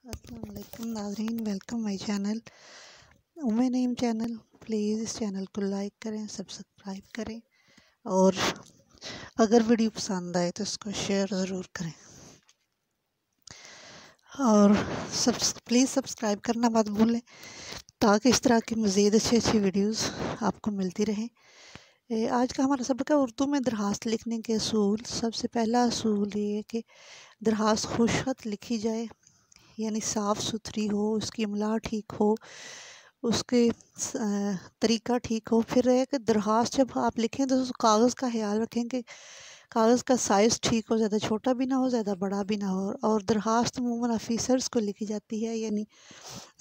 अस्सलाम वालेकुम नाज़रीन, welcome my channel Umme Naeem channel. Please इस चैनल को लाइक करें, सब्सक्राइब करें और अगर वीडियो पसंद आए तो इसको शेयर ज़रूर करें और प्लीज़ सब्सक्राइब करना मत भूलें ताकि इस तरह की मज़ीद अच्छी वीडियोस आपको मिलती रहें। आज का हमारा सबक है उर्दू में दरख्वास्त लिखने के असूल। सबसे पहला असूल ये है कि दरख्वास्त खुशखत लिखी जाए, यानी साफ़ सुथरी हो, उसकी इमला ठीक हो, उसके तरीका ठीक हो। फिर है कि दरख्वास्त जब आप लिखें तो उस कागज़ का ख्याल रखें कि कागज़ का साइज़ ठीक हो, ज़्यादा छोटा भी ना हो, ज़्यादा बड़ा भी ना हो। और दरख्वास्त अमूमन ऑफिसर्स को लिखी जाती है, यानी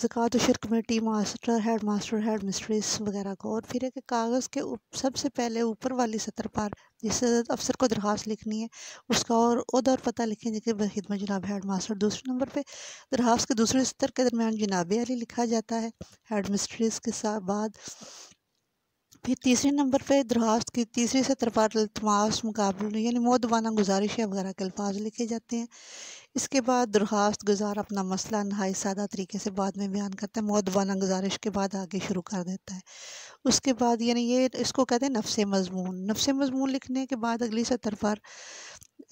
ज़कात व शुक्र कमेटी, मास्टर, हेड मिस्ट्रेस वगैरह को। और फिर है कि कागज़ के सबसे पहले ऊपर वाली सतर पर जिस अफसर को दरख्वास्त लिखनी है उसका और ओहदा और पता लिखें, जैसे खिदमत जनाब हेड मास्टर। दूसरे नंबर पे दरख्वास्त के दूसरे सतर के दरमियान जनाब अली लिखा जाता है हेड मिस्ट्रेस के साथ बाद। फिर तीसरे नंबर पे दरख्वास्त की तीसरी सतर पर इल्तमास, मुकाबल यानी मुअद्दबाना गुजारिशें वगैरह के अल्फाज लिखे जाते हैं। इसके बाद दरख्वास्त गुजार अपना मसला नहायत सादा तरीके से बाद में बयान करता है, मुअद्दबाना गुजारिश के बाद आगे शुरू कर देता है। उसके बाद यानी ये इसको कहते हैं नफ्स मज़मून। नफ्स मज़मून लिखने के बाद अगली सतर पर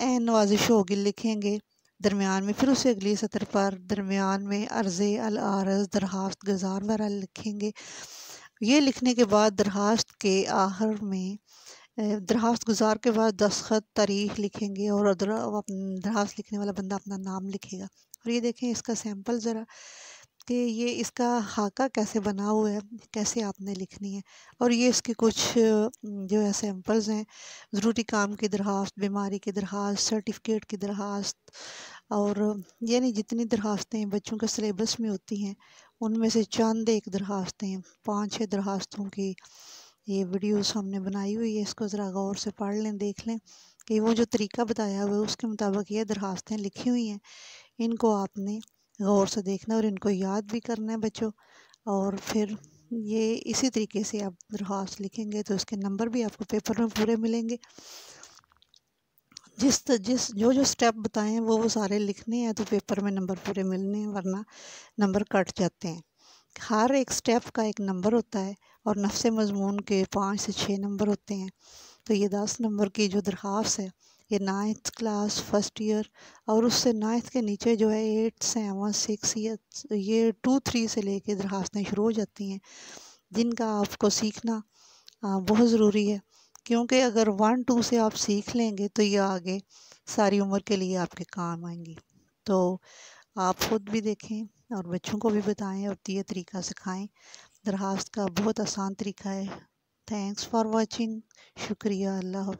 ऐन नवाजिश होगी लिखेंगे दरमियान में। फिर उसे अगली सतर पर दरमियान में अर्ज़े अल आरज़ दरख्वास्त गुजार वगैरह लिखेंगे। ये लिखने के बाद दरख्वास्त के आखिर में दरख्वास्त गुजार के बाद दस्तखत, तारीख लिखेंगे और दरख्वास्त लिखने वाला बंदा अपना नाम लिखेगा। और ये देखें इसका सैंपल ज़रा कि ये इसका खाका कैसे बना हुआ है, कैसे आपने लिखनी है। और ये इसके कुछ जो है सैंपल्स हैं। ज़रूरी काम की दरख्वास्त, बीमारी की दरख्वास्त, सर्टिफिकेट की दरख्वास्त, और यानी जितनी दरख्वास्तें बच्चों के सिलेबस में होती हैं उनमें से चंद एक दरख्वास्तें, 5-6 दरख्वास्तों की ये वीडियोस हमने बनाई हुई है। इसको ज़रा गौर से पढ़ लें, देख लें कि वो जो तरीका बताया हुआ है उसके मुताबिक ये दरख्वास्तें लिखी हुई हैं। इनको आपने गौर से देखना और इनको याद भी करना है बच्चों। और फिर ये इसी तरीके से आप दरख्वास्त लिखेंगे तो उसके नंबर भी आपको पेपर में पूरे मिलेंगे। जिस जो स्टेप बताएं वो सारे लिखने हैं तो पेपर में नंबर पूरे मिलने हैं, वरना नंबर कट जाते हैं। हर एक स्टेप का एक नंबर होता है और नफ्स मज़मून के 5 से 6 नंबर होते हैं। तो ये 10 नंबर की जो दरख्वास्त है ये 9th क्लास फर्स्ट ईयर और उससे 9th के नीचे जो है 8, 7, 6 ये 2, 3 से लेके दरख्वास्तें शुरू हो जाती हैं, जिनका आपको सीखना बहुत ज़रूरी है। क्योंकि अगर 1, 2 से आप सीख लेंगे तो ये आगे सारी उम्र के लिए आपके काम आएंगी। तो आप खुद भी देखें और बच्चों को भी बताएं और ये तरीका सिखाएं। दरख्वास्त का बहुत आसान तरीका है। Thanks for watching. शुक्रिया। अल्लाह।